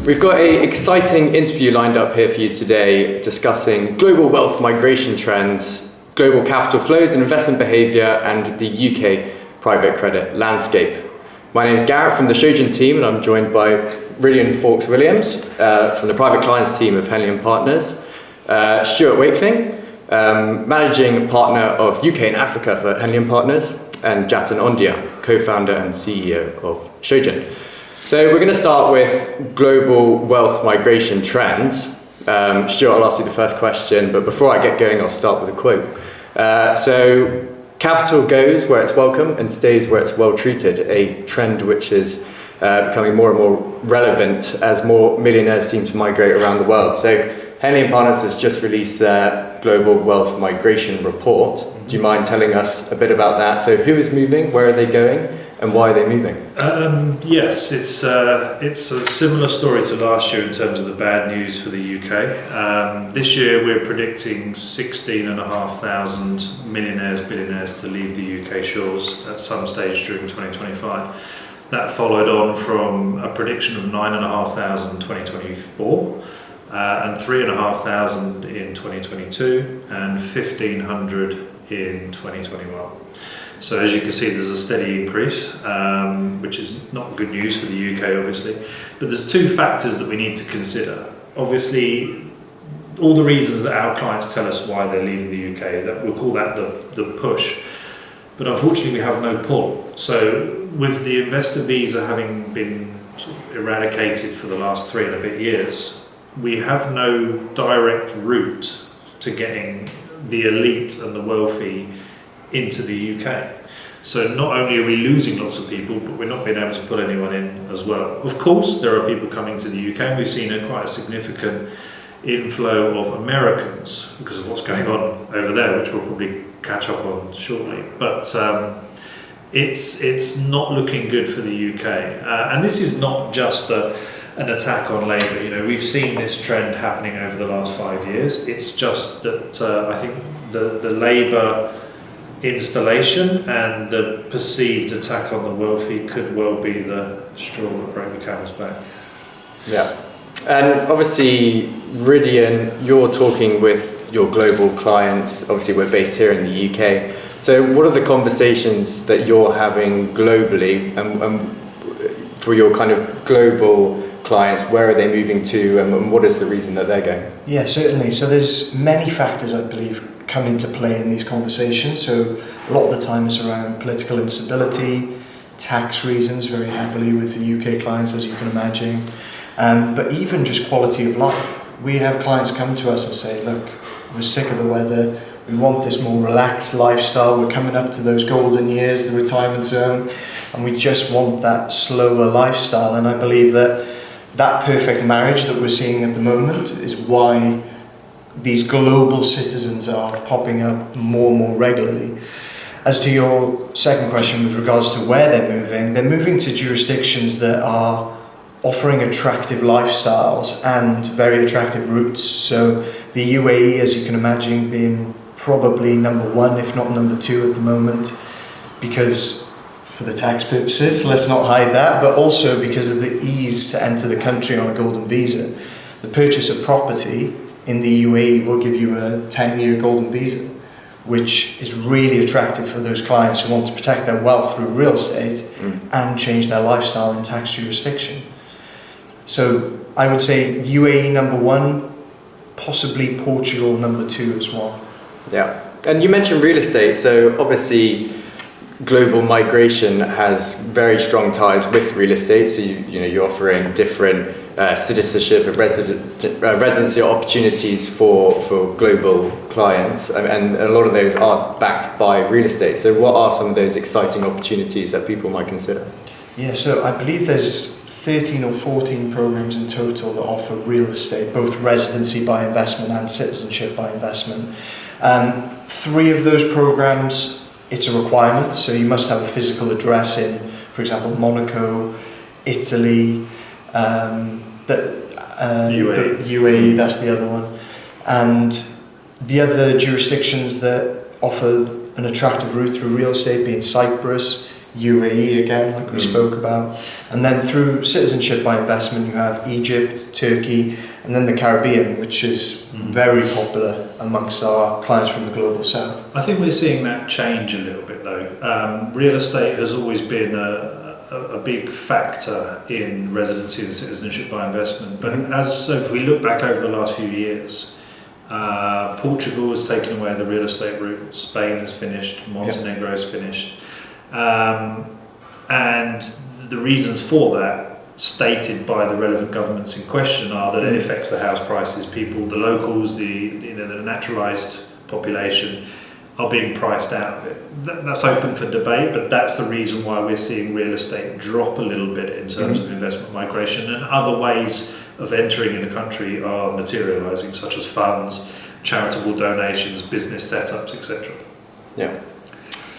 We've got an exciting interview lined up here for you today discussing global wealth migration trends, global capital flows and investment behaviour, and the UK private credit landscape. My name is Garett from the Shojin team, and I'm joined by Rillian Fawkes-Williams from the private clients team of Henley Partners, Stuart Wakeling, managing partner of UK and Africa for Henley Partners, and Jatin, Ondhia, co-founder and CEO of Shojin. So we're going to start with global wealth migration trends. Stuart, I'll ask you the first question, but before I get going, I'll start with a quote. So capital goes where it's welcome and stays where it's well treated, a trend which is becoming more and more relevant as more millionaires seem to migrate around the world. So Henley Partners has just released their global wealth migration report. Do you mind telling us a bit about that? So who is moving, where are they going, and why are they moving? Yes, it's a similar story to last year in terms of the bad news for the UK. This year we're predicting 16,500 millionaires, billionaires to leave the UK shores at some stage during 2025. That followed on from a prediction of 9,500 in 2024, and 3,500 in 2022, and 1,500 in 2021. So as you can see, there's a steady increase, which is not good news for the UK, obviously. But there's two factors that we need to consider. Obviously, all the reasons that our clients tell us why they're leaving the UK, that we'll call that the push. But unfortunately, we have no pull. So with the investor visa having been sort of eradicated for the last 3 and a bit years, we have no direct route to getting the elite and the wealthy into the UK. So not only are we losing lots of people, but we're not being able to put anyone in as well. Of course, there are people coming to the UK, and we've seen quite a significant inflow of Americans because of what's going on over there, which we'll probably catch up on shortly. But it's not looking good for the UK. And this is not just an attack on labour. You know, we've seen this trend happening over the last 5 years. It's just that I think the labour installation and the perceived attack on the wealthy could well be the straw that broke the camel's back. Yeah, and obviously, Rillian, you're talking with your global clients. Obviously, we're based here in the UK. So what are the conversations that you're having globally, and for your kind of global clients, where are they moving to, and what is the reason that they're going? Yeah, certainly. So there's many factors, I believe, come into play in these conversations. So a lot of the time it's around political instability, tax reasons very heavily with the UK clients, as you can imagine, but even just quality of life. We have clients come to us and say, look, we're sick of the weather, we want this more relaxed lifestyle, we're coming up to those golden years, the retirement zone, and we just want that slower lifestyle. And I believe that perfect marriage that we're seeing at the moment is why these global citizens are popping up more and more regularly. As to your second question with regards to where they're moving to jurisdictions that are offering attractive lifestyles and very attractive routes. So the UAE, as you can imagine, being probably number one, if not number two at the moment, because for the tax purposes, let's not hide that, but also because of the ease to enter the country on a golden visa. The purchase of property in the UAE will give you a 10-year golden visa, which is really attractive for those clients who want to protect their wealth through real estate and change their lifestyle in tax jurisdiction. So I would say UAE number one, possibly Portugal number two as well. Yeah, and you mentioned real estate, so obviously global migration has very strong ties with real estate. So you're offering different citizenship and residency opportunities for global clients, and a lot of those are backed by real estate. So what are some of those exciting opportunities that people might consider? Yeah, so I believe there's 13 or 14 programs in total that offer real estate, both residency by investment and citizenship by investment. 3 of those programs, it's a requirement, so you must have a physical address in, for example, Monaco, Italy, UAE, that's the other one. And the other jurisdictions that offer an attractive route through real estate being Cyprus, UAE again, like we spoke about. And then through citizenship by investment, you have Egypt, Turkey, and then the Caribbean, which is very popular amongst our clients from the global south. I think we're seeing that change a little bit though. Real estate has always been a big factor in residency and citizenship by investment, but so if we look back over the last few years, Portugal has taken away the real estate route, Spain has finished, Montenegro has finished, and the reasons for that, stated by the relevant governments in question, are that it affects the house prices. People, the locals, the naturalised population are being priced out of it. That's open for debate, but that's the reason why we're seeing real estate drop a little bit in terms of investment migration, and other ways of entering in the country are materialising, such as funds, charitable donations, business setups, etc. Yeah.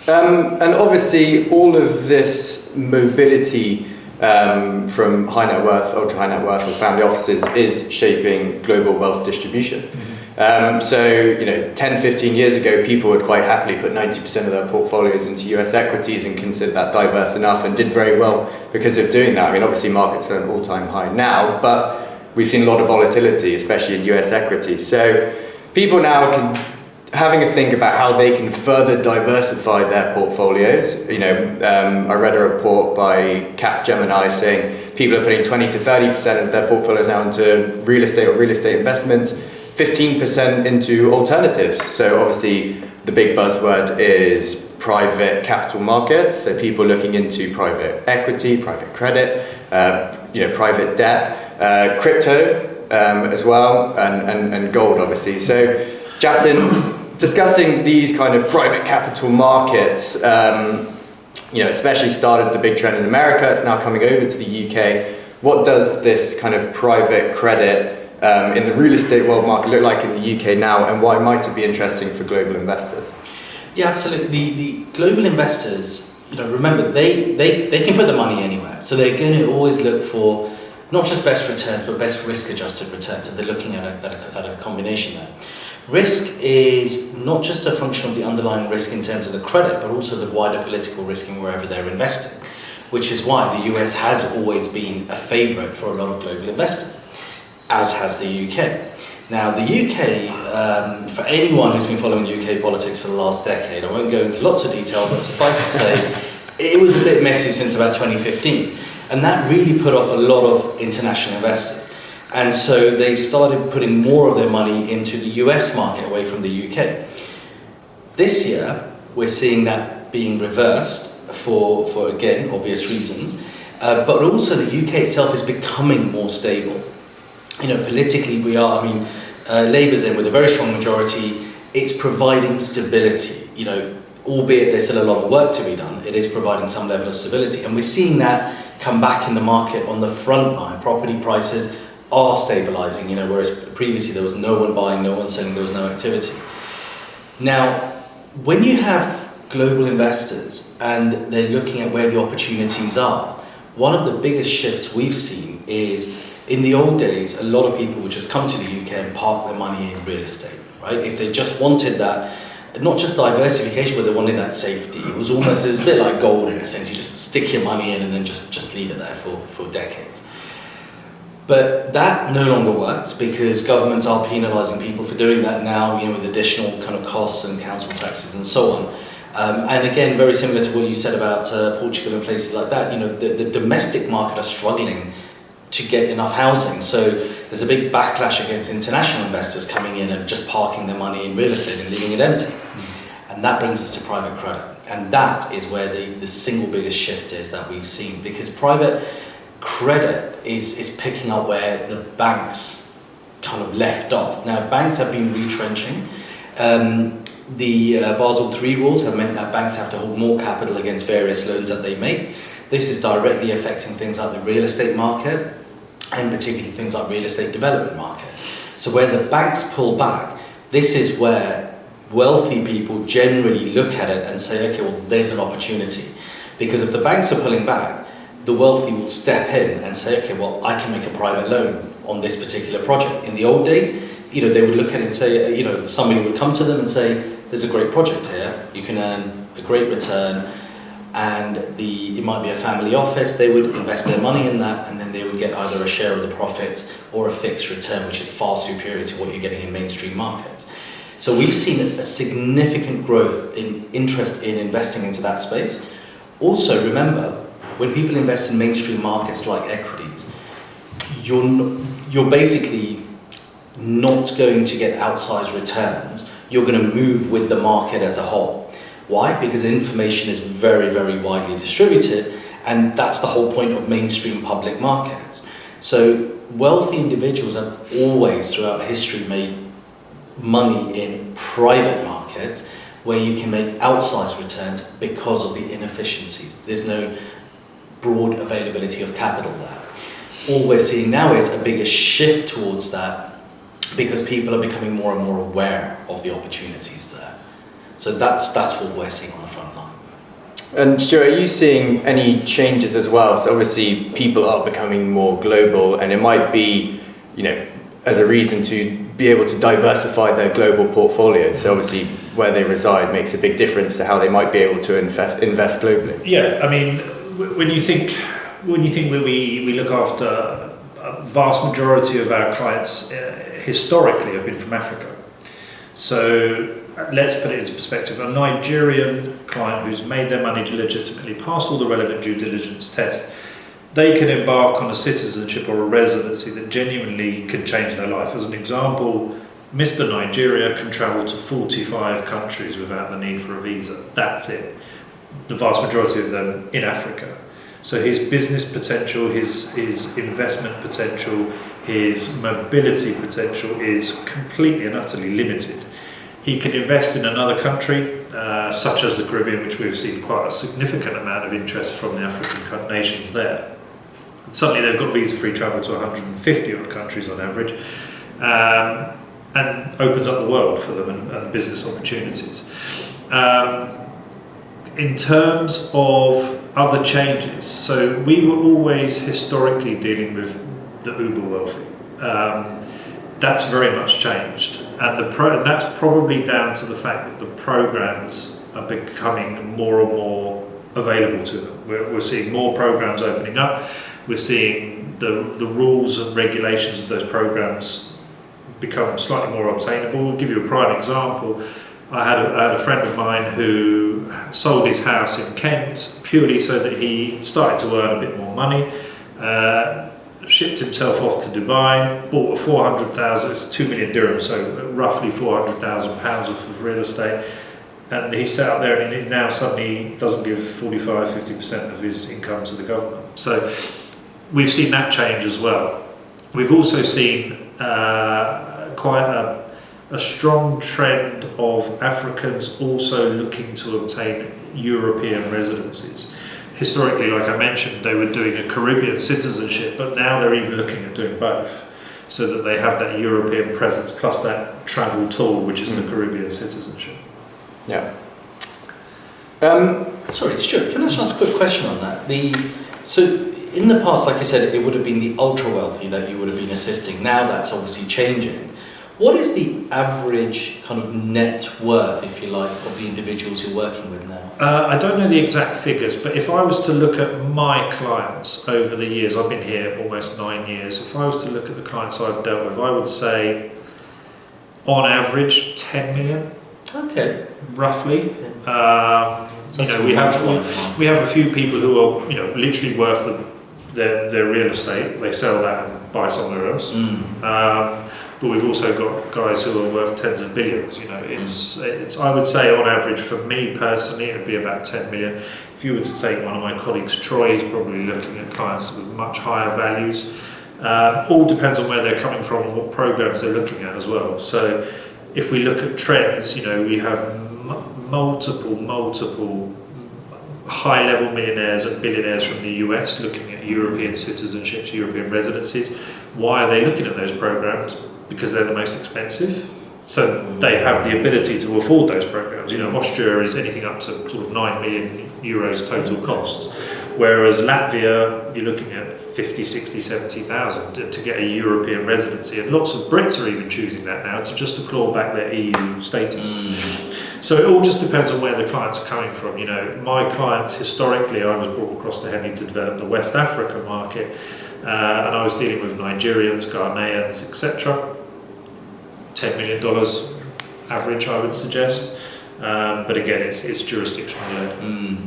And obviously all of this mobility from high net worth, ultra high net worth or family offices is shaping global wealth distribution. So, 10, 15 years ago, people would quite happily put 90% of their portfolios into US equities and consider that diverse enough, and did very well because of doing that. I mean, obviously markets are at an all-time high now, but we've seen a lot of volatility, especially in US equities. So people now having a think about how they can further diversify their portfolios. I read a report by Capgemini saying people are putting 20 to 30% of their portfolios now into real estate or real estate investments, 15% into alternatives. So obviously the big buzzword is private capital markets. So people looking into private equity, private credit, private debt, crypto as well, and gold obviously. So Jatin, discussing these kind of private capital markets, especially started the big trend in America, it's now coming over to the UK. What does this kind of private credit in the real estate world market look like in the UK now, and why might it be interesting for global investors? Yeah, absolutely. The global investors, remember, they can put the money anywhere. So they're going to always look for not just best returns, but best risk-adjusted returns. So they're looking at a combination there. Risk is not just a function of the underlying risk in terms of the credit, but also the wider political risk in wherever they're investing, which is why the US has always been a favourite for a lot of global investors, as has the UK. Now, the UK, for anyone who's been following UK politics for the last decade, I won't go into lots of detail, but suffice to say, it was a bit messy since about 2015, and that really put off a lot of international investors. And so they started putting more of their money into the US market away from the UK. This year, we're seeing that being reversed for again, obvious reasons, but also the UK itself is becoming more stable. Politically Labour's in with a very strong majority. It's providing stability, albeit there's still a lot of work to be done, it is providing some level of stability. And we're seeing that come back in the market on the front line. Property prices are stabilising, whereas previously there was no one buying, no one selling, there was no activity. Now, when you have global investors and they're looking at where the opportunities are, one of the biggest shifts we've seen is, in the old days, a lot of people would just come to the UK and park their money in real estate, right? If they just wanted that, not just diversification, but they wanted that safety. It was a bit like gold in a sense. You just stick your money in and then just leave it there for decades. But that no longer works because governments are penalising people for doing that now, with additional kind of costs and council taxes and so on. And again, very similar to what you said about Portugal and places like that, the domestic market are struggling to get enough housing. So there's a big backlash against international investors coming in and just parking their money in real estate and leaving it empty. And that brings us to private credit. And that is where the single biggest shift is that we've seen, because private credit is picking up where the banks kind of left off. Now, banks have been retrenching. The Basel III rules have meant that banks have to hold more capital against various loans that they make. This is directly affecting things like the real estate market, and particularly things like real estate development market. So where the banks pull back, this is where wealthy people generally look at it and say, okay, well, there's an opportunity. Because if the banks are pulling back, the wealthy will step in and say, okay, well, I can make a private loan on this particular project. In the old days, they would look at it and say, somebody would come to them and say, there's a great project here, you can earn a great return, and it might be a family office. They would invest their money in that, and then they would get either a share of the profit or a fixed return, which is far superior to what you're getting in mainstream markets. So we've seen a significant growth in interest in investing into that space. Also, remember, when people invest in mainstream markets like equities, you're basically not going to get outsized returns. You're going to move with the market as a whole. Why? Because information is very, very widely distributed, and that's the whole point of mainstream public markets. So wealthy individuals have always, throughout history, made money in private markets where you can make outsized returns because of the inefficiencies. There's no broad availability of capital there. All we're seeing now is a bigger shift towards that because people are becoming more and more aware of the opportunities there. So that's what we're seeing on the front line. And Stuart, are you seeing any changes as well? So obviously people are becoming more global, and it might be, as a reason to be able to diversify their global portfolio. So obviously where they reside makes a big difference to how they might be able to invest globally. Yeah, I mean, when you think we look after a vast majority of our clients historically have been from Africa. So let's put it into perspective. A Nigerian client who's made their money legitimately, passed all the relevant due diligence tests, they can embark on a citizenship or a residency that genuinely can change their life. As an example, Mr. Nigeria can travel to 45 countries without the need for a visa. That's it. The vast majority of them in Africa. So his business potential, his investment potential, his mobility potential is completely and utterly limited. He can invest in another country, such as the Caribbean, which we've seen quite a significant amount of interest from the African nations there. Suddenly they've got visa-free travel to 150 odd countries on average, and opens up the world for them and business opportunities. In terms of other changes, so we were always historically dealing with the uber wealthy. That's very much changed, and that's probably down to the fact that the programs are becoming more and more available to them. We're seeing more programs opening up. We're seeing the rules and regulations of those programs become slightly more obtainable. I'll give you a prime example. I had a friend of mine who sold his house in Kent purely so that he started to earn a bit more money, shipped himself off to Dubai, bought a 400,000, it's 2 million dirhams, so roughly 400,000 pounds worth of real estate. And he sat out there and he now suddenly doesn't give 45-50% of his income to the government. So we've seen that change as well. We've also seen quite a strong trend of Africans also looking to obtain European residencies. Historically, like I mentioned, they were doing a Caribbean citizenship, but now they're even looking at doing both, so that they have that European presence plus that travel tool, which is the Caribbean citizenship. Yeah. Sorry, Stuart, can I just ask a quick question on that? So in the past, like you said, it would have been the ultra wealthy that you would have been assisting. Now that's obviously changing. What is the average kind of net worth, if you like, of the individuals you're working with now? I don't know the exact figures, but if I was to look at my clients over the years, I've been here almost 9 years, if I was to look at the clients I've dealt with, I would say on average 10 million. Okay. Roughly. We have a few people who are literally worth their real estate. They sell that and buy somewhere else. But we've also got guys who are worth tens of billions. It's I would say on average for me personally it would be about 10 million. If you were to take one of my colleagues, Troy, he's probably looking at clients with much higher values. All depends on where they're coming from and what programs they're looking at as well. So if we look at trends, we have multiple high-level millionaires and billionaires from the US looking at European citizenships, European residencies. Why are they looking at those programs? Because they're the most expensive. So they have the ability to afford those programs. Austria is anything up to sort of 9 million euros total cost. Whereas Latvia, you're looking at 50, 60, 70,000 to get a European residency. And lots of Brits are even choosing that now to claw back their EU status. So it all just depends on where the clients are coming from. You know, my clients historically, I was brought across the Henley to develop the West Africa market, and I was dealing with Nigerians, Ghanaians, etc. $10 million average, I would suggest. But again, it's jurisdictional led.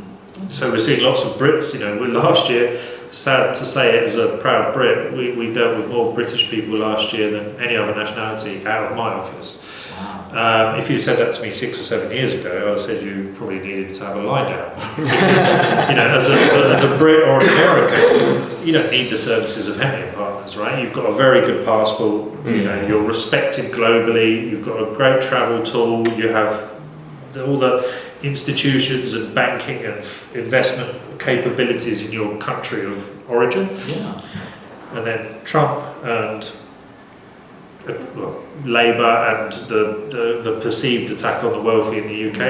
So we're seeing lots of Brits. You know, last year, sad to say it as a proud Brit, we dealt with more British people last year than any other nationality out of my office. Wow. If you said that to me 6 or 7 years ago, I said you probably needed to have a lie down. Because, you know, as a Brit or an American, you don't need the services of Henley Partners, right? You've got a very good passport. You know, you're respected globally. You've got a great travel tool. You have all the institutions and banking and investment capabilities in your country of origin. Yeah. And then Trump and Labour and the perceived attack on the wealthy in the UK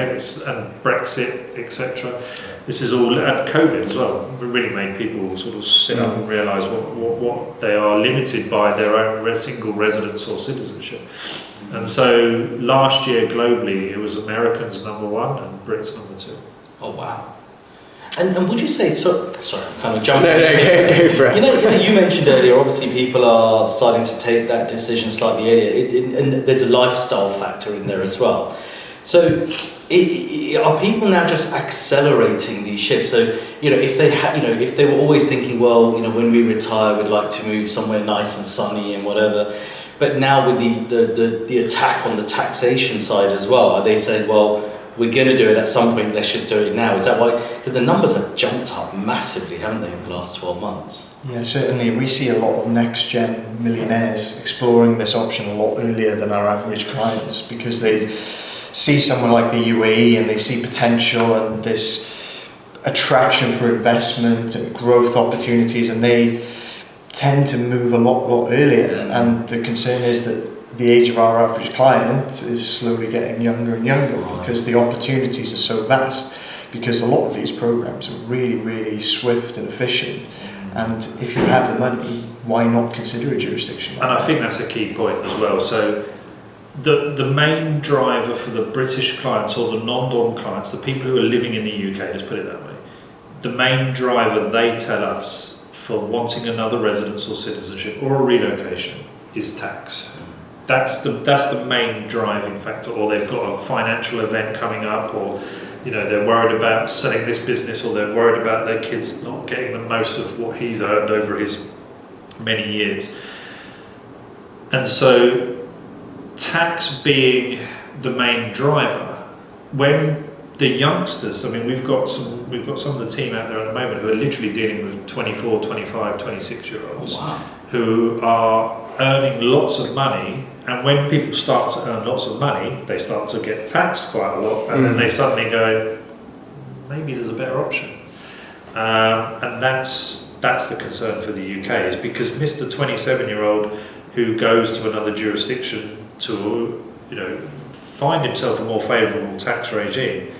and Brexit, etc. This is all, and COVID as well, really made people sort of sit up and realise what they are limited by their own single residence or citizenship. And so last year globally it was Americans number 1 and Brits number 2. Oh wow. And would you say, sorry, I'm kind of jumping No, go for it. You know, you mentioned earlier, obviously people are starting to take that decision slightly earlier, and there's a lifestyle factor in there as well. So are people now just accelerating these shifts? So, you know, if they were always thinking, well, you know, when we retire, we'd like to move somewhere nice and sunny and whatever, but now with the attack on the taxation side as well, are they saying, well, we're going to do it at some point, let's just do it now? Is that why? Because the numbers have jumped up massively, haven't they, in the last 12 months? Yeah, certainly. We see a lot of next-gen millionaires exploring this option a lot earlier than our average clients, because they see somewhere like the UAE and they see potential and this attraction for investment and growth opportunities, and they tend to move a lot earlier. And the concern is that the age of our average client is slowly getting younger and younger, because the opportunities are so vast, because a lot of these programs are really swift and efficient. And if you have the money, why not consider a jurisdiction? And I think that's a key point as well. So the main driver for the British clients or the non-dom clients, the people who are living in the UK, let's put it that way, the main driver they tell us for wanting another residence or citizenship or a relocation is tax. That's the main driving factor. Or they've got a financial event coming up, or you know, they're worried about selling this business, or they're worried about their kids not getting the most of what he's earned over his many years. And so tax being the main driver, when the youngsters, I mean, we've got some of the team out there at the moment who are literally dealing with 24, 25, 26-year-olds who are earning lots of money, and when people start to earn lots of money, they start to get taxed quite a lot, and then they suddenly go, maybe there's a better option. And that's the concern for the UK, is because Mr. 27-year-old who goes to another jurisdiction to, you know, find himself a more favourable tax regime,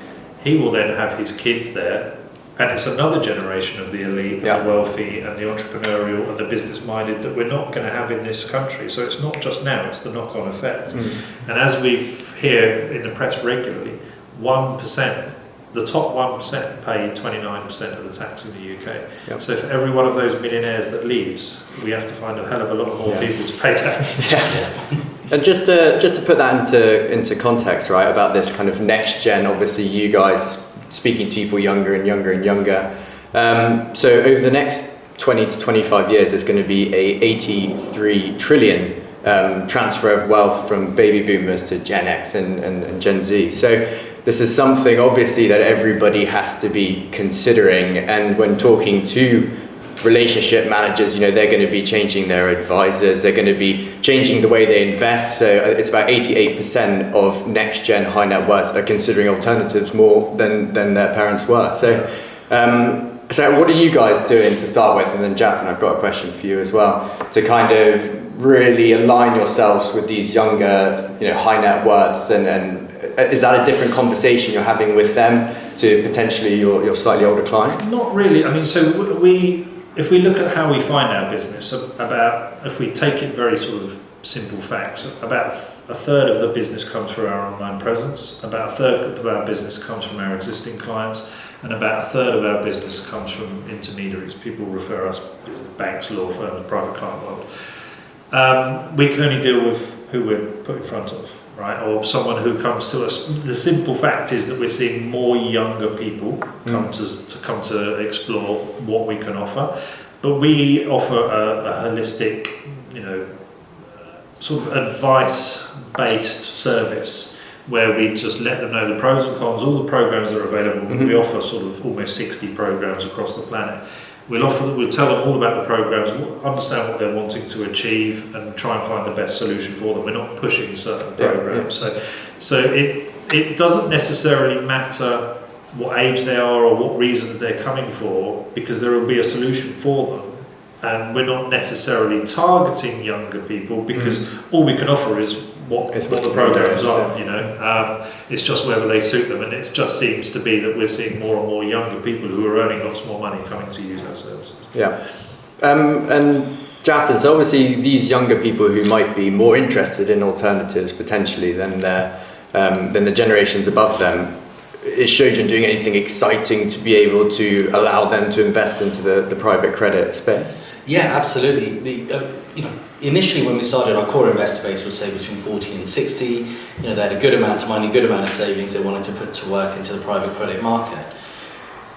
he will then have his kids there, and it's another generation of the elite and the wealthy and the entrepreneurial and the business-minded that we're not going to have in this country. So it's not just now, it's the knock-on effect. And as we hear in the press regularly, 1%, the top 1% pay 29% of the tax in the UK. So for every one of those millionaires that leaves, we have to find a hell of a lot more people to pay tax. And just to put that into context, right, about this kind of next gen, obviously you guys speaking to people younger and younger and younger. So over the next 20 to 25 years, there's going to be a 83 trillion transfer of wealth from baby boomers to Gen X and Gen Z. So this is something obviously that everybody has to be considering. And when talking to relationship managers, you know, they're going to be changing their advisors, they're going to be changing the way they invest. So it's about 88% of next gen high net worths are considering alternatives more than their parents were. So what are you guys doing to start with? And then Jatin, I've got a question for you as well, to kind of really align yourselves with these younger, you know, high net worths, and is that a different conversation you're having with them to potentially your slightly older client? Not really. I mean, so if we look at how we find our business, about if we take it very sort of simple facts. About a third of the business comes through our online presence, about a third of our business comes from our existing clients, and about a third of our business comes from intermediaries. People refer us as banks, law firms, private client world. We can only deal with who we're put in front of, right? Or someone who comes to us. The simple fact is that we're seeing more younger people come to explore what we can offer. But we offer a holistic, sort of advice-based service where we just let them know the pros and cons, all the programs that are available. We offer sort of almost 60 programs across the planet. We'll tell them all about the programs, understand what they're wanting to achieve, and try and find the best solution for them. We're not pushing certain programs, so it doesn't necessarily matter what age they are or what reasons they're coming for, because there will be a solution for them. And we're not necessarily targeting younger people, because all we can offer is what the programs are. It's just whether they suit them, and it just seems to be that we're seeing more and more younger people who are earning lots more money coming to use our services. Yeah. And Jatin, so obviously these younger people who might be more interested in alternatives potentially than the generations above them, is Shojin doing anything exciting to be able to allow them to invest into the private credit space? Yeah, absolutely. Initially when we started, our core investor base was say between 40 and 60. They had a good amount of money, good amount of savings they wanted to put to work into the private credit market.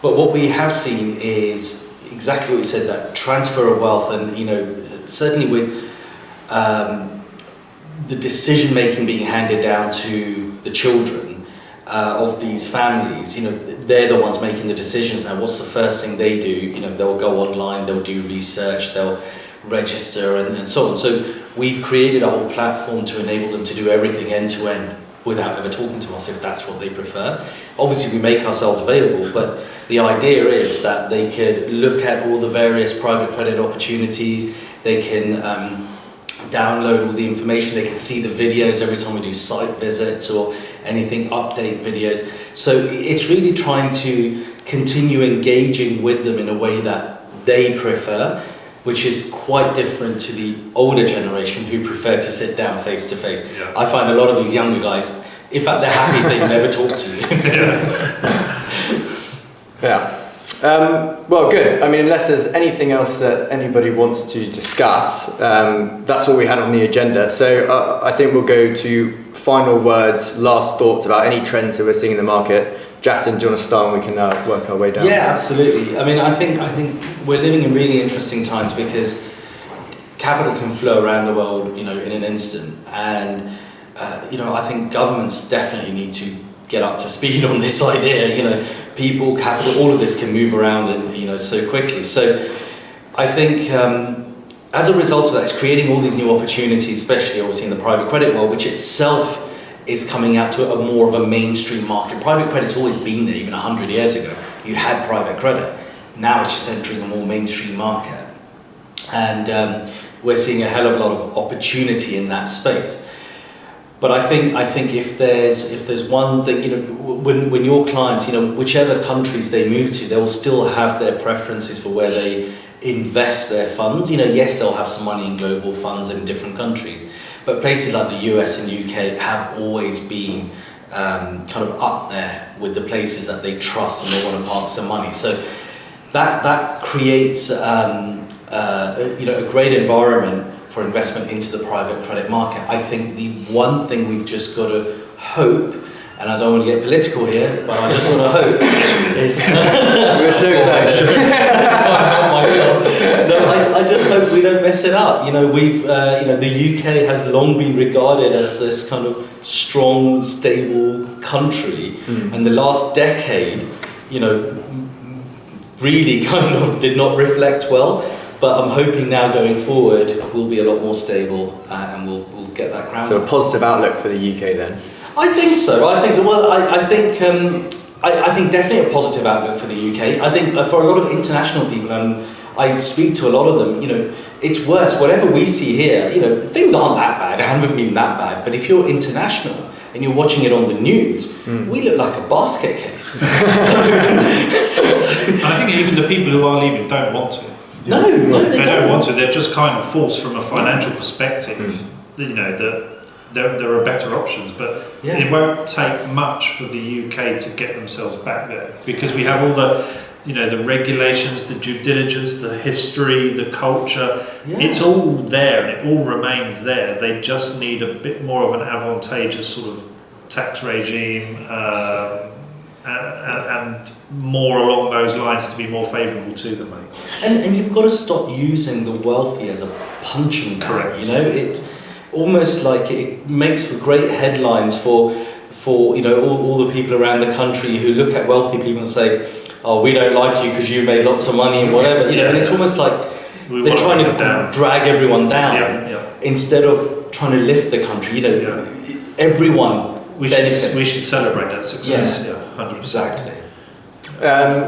But what we have seen is exactly what you said, that transfer of wealth, and certainly with the decision making being handed down to the children of these families, they're the ones making the decisions now. What's the first thing they do? They'll go online, they'll do research, they'll register and so on. So we've created a whole platform to enable them to do everything end to end without ever talking to us, if that's what they prefer. Obviously we make ourselves available, but the idea is that they could look at all the various private credit opportunities, they can download all the information, they can see the videos every time we do site visits or anything, update videos. So it's really trying to continue engaging with them in a way that they prefer, which is quite different to the older generation who prefer to sit down face to face. I find a lot of these younger guys, in fact, they're happy if they never talk to you. Well, good. I mean, unless there's anything else that anybody wants to discuss, that's all we had on the agenda. So I think we'll go to final words, last thoughts about any trends that we're seeing in the market. Jatin, do you want to start and we can work our way down? Yeah, absolutely. I mean, I think we're living in really interesting times because capital can flow around the world, in an instant. And, I think governments definitely need to get up to speed on this idea. People, capital, all of this can move around and, so quickly. So I think as a result of that, it's creating all these new opportunities, especially obviously in the private credit world, which itself is coming out to a more of a mainstream market. Private credit's always been there, even 100 years ago. You had private credit. Now it's just entering a more mainstream market. And we're seeing a hell of a lot of opportunity in that space. But I think if there's one thing, when your clients, whichever countries they move to, they will still have their preferences for where they invest their funds. Yes, they'll have some money in global funds in different countries, but places like the US and UK have always been kind of up there with the places that they trust and they want to park some money. So that creates a great environment for investment into the private credit market. I think the one thing we've just got to hope, and I don't want to get political here, but I just want to hope is... We're so close. I just hope we don't mess it up. We've, the UK has long been regarded as this kind of strong, stable country, and the last decade, really kind of did not reflect well. But I'm hoping now going forward we'll be a lot more stable and we'll get that crown. So a positive outlook for the UK then? I think so. Well, I think definitely a positive outlook for the UK. I think for a lot of international people, I speak to a lot of them, it's worse. Whatever we see here, things aren't that bad, haven't been that bad. But if you're international and you're watching it on the news, we look like a basket case. I think even the people who are leaving don't want to. No, they don't want to. They're just kind of forced from a financial perspective that there are better options, but it won't take much for the UK to get themselves back there, because we have all the regulations, the due diligence, the history, the culture. It's all there and it all remains there. They just need a bit more of an advantageous sort of tax regime and more along those lines to be more favourable to them. And you've got to stop using the wealthy as a punching bag. It's almost like it makes for great headlines for all the people around the country who look at wealthy people and say, oh, we don't like you because you made lots of money and whatever, and it's almost like they're trying to drag everyone down instead of trying to lift the country. Everyone benefits. We should celebrate that success. 100%. Exactly.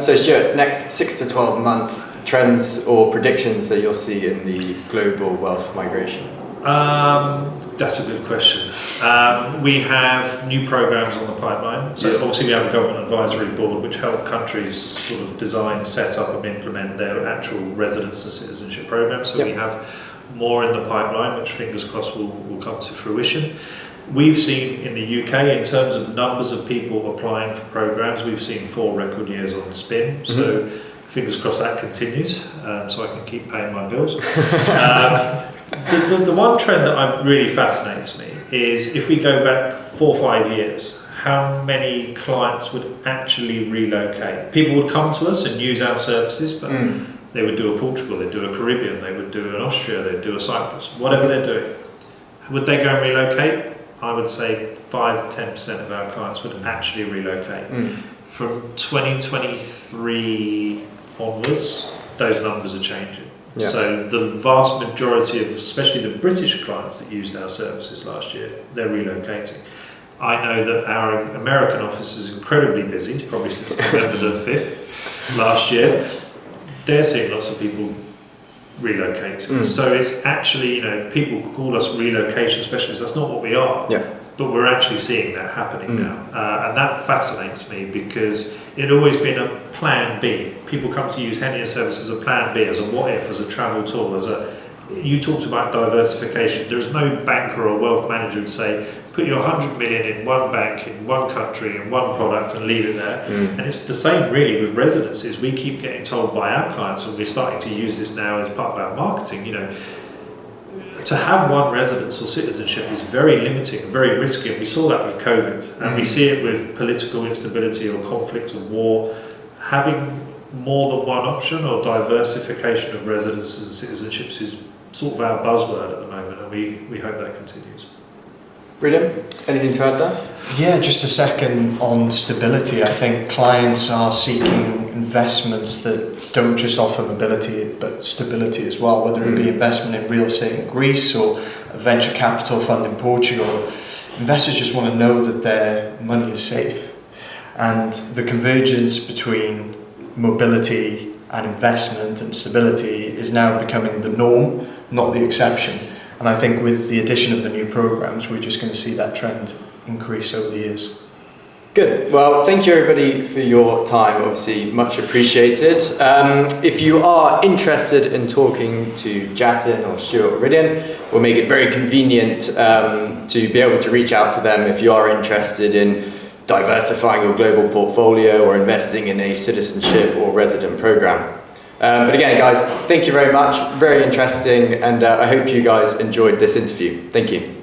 So Stuart, next 6 to 12 month trends or predictions that you'll see in the global wealth migration? That's a good question. We have new programs on the pipeline. So obviously we have a government advisory board which help countries sort of design, set up and implement their actual residence and citizenship programs. So we have more in the pipeline, which fingers crossed will come to fruition. We've seen in the UK, in terms of numbers of people applying for programs, we've seen 4 record years on the spin. So fingers crossed that continues, so I can keep paying my bills. The one trend that really fascinates me is if we go back 4 or 5 years, how many clients would actually relocate? People would come to us and use our services, but they would do a Portugal, they'd do a Caribbean, they would do an Austria, they'd do a Cyprus, whatever they're doing. Would they go and relocate? I would say 5-10% of our clients would actually relocate. From 2023 onwards, those numbers are changing. So the vast majority of, especially the British clients that used our services last year, they're relocating. I know that our American office is incredibly busy, probably since November the 5th last year. They're seeing lots of people relocating. So it's actually, people call us relocation specialists. That's not what we are. But we're actually seeing that happening now. And that fascinates me because it had always been a plan B. People come to use Henley services as a plan B, as a what if, as a travel tool, you talked about diversification. There's no banker or wealth manager who'd say, put your 100 million in one bank, in one country, in one product and leave it there. And it's the same really with residencies. We keep getting told by our clients, and we're starting to use this now as part of our marketing, to have one residence or citizenship is very limiting, very risky, and we saw that with COVID, and we see it with political instability or conflict or war. Having more than one option or diversification of residences and citizenships is sort of our buzzword at the moment, and we hope that continues. Brilliant. Anything to add there? Yeah, just a second on stability. I think clients are seeking investments that don't just offer mobility but stability as well, whether it be investment in real estate in Greece or a venture capital fund in Portugal. Investors just want to know that their money is safe, and the convergence between mobility and investment and stability is now becoming the norm, not the exception. And I think with the addition of the new programs, we're just going to see that trend increase over the years. Good. Well, thank you everybody for your time. Obviously, much appreciated. If you are interested in talking to Jatin or Stuart or Ridian, we'll make it very convenient to be able to reach out to them if you are interested in diversifying your global portfolio or investing in a citizenship or resident program. But again, guys, thank you very much. Very interesting, and I hope you guys enjoyed this interview. Thank you.